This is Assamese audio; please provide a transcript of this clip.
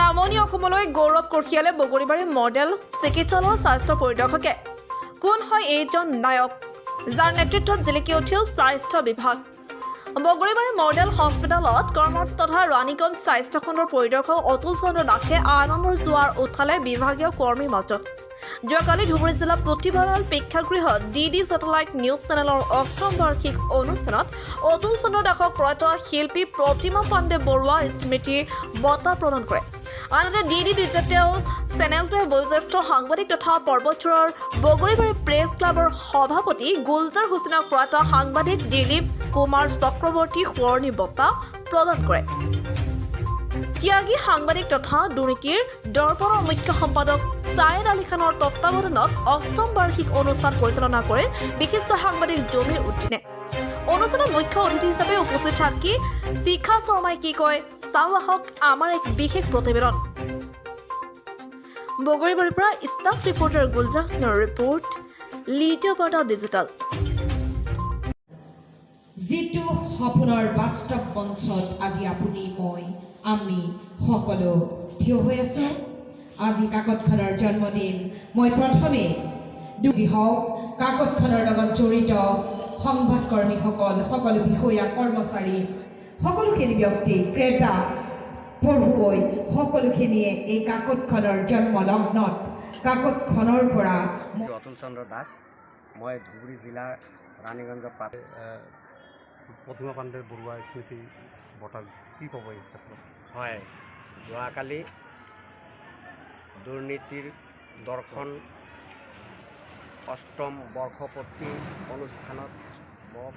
নামনি অসমলৈ গৌৰৱ কঢ়িয়ালে বগৰীবাৰী মডেল চিকিৎসালয়ৰ স্বাস্থ্য পৰিদৰ্শকে। কোন হয় এইজন নায়ক, যাৰ নেতৃত্বত জিলিকি উঠিল স্বাস্থ্য বিভাগ। বগৰীবাৰী মডেল হস্পিটেলত কৰ্মৰত তথা ৰাণীগঞ্জ স্বাস্থ্য খণ্ডৰ পৰিদৰ্শক অতুল চন্দ্ৰ দাসে আনন্দৰ জোৱাৰ উঠালে বিভাগীয় কৰ্মীৰ মাজত। যোৱাকালি ধুবুৰী জিলা পুথিভঁৰাল প্ৰেক্ষাগৃহত ডি ছেটেলাইট নিউজ চেনেলৰ ৮ম বাৰ্ষিক অনুষ্ঠানত অতুল চন্দ্ৰ দাসক প্ৰয়াত শিল্পী প্ৰতিমা পাণ্ডে বৰুৱা স্মৃতি বঁটা প্ৰদান কৰে। আনহাতে ডি ডিজিটেল চেনেলটোৱে বয়োজ্যেষ্ঠ সাংবাদিক তথা পৰ্বতচৰৰ বগৰীবাৰী প্ৰেছ ক্লাবৰ সভাপতি গুলজাৰ হুছেইনক প্ৰয়াত সাংবাদিক দিলীপ কুমাৰ চক্ৰৱৰ্তী সোঁৱৰণী বঁটা প্ৰদান কৰে। ত্যাগী সাংবাদিক তথা দুৰ্নীতিৰ দৰ্পণৰ মুখ্য সম্পাদক ছায়েদ আলী খানৰ তত্বাৱধানত ৮ম বাৰ্ষিক অনুষ্ঠান পৰিচালনা কৰে বিশিষ্ট সাংবাদিক জমিৰ উদ্দিনে। অনুষ্ঠানত মুখ্য অতিথি হিচাপে উপস্থিত থাকি শিখা শৰ্মাই কি কয় চাওঁ আহক আমাৰ এক বিশেষ প্ৰতিবেদন। বগৰীবাৰীৰ পৰা ষ্টাফ ৰিপৰ্টাৰ গুলজাৰ হুছেইনৰ ৰিপৰ্ট, লিডিঅ' বাৰ্তা ডিজিটেল। যিটো সপোনৰ বাস্তৱ মঞ্চত আজি আপুনি মই আমি সকলো থিয় হৈ আছো। আজি কাকতখনৰ জন্মদিন। মই প্ৰথমে দুখী হওক কাকতখনৰ লগত জড়িত সংবাদকৰ্মীসকল, সকলো বিষয়া কৰ্মচাৰী, সকলোখিনি ব্যক্তি, ক্ৰেতা, পঢ়ুৱৈ সকলোখিনিয়ে এই কাকতখনৰ জন্মলগ্নত কাকতখনৰ পৰা অতুল চন্দ্ৰ দাস, মই ধুবুৰী জিলাৰ ৰাণীগঞ্জ প্ৰতিমা পাণ্ডে বৰুৱা স্মৃতি বঁটা কি ক'ব এই ক্ষেত্ৰত? হয়, যোৱাকালি দুৰ্নীতিৰ দৰ্শন ৮ম বৰ্ষপূৰ্তি অনুষ্ঠানত মোক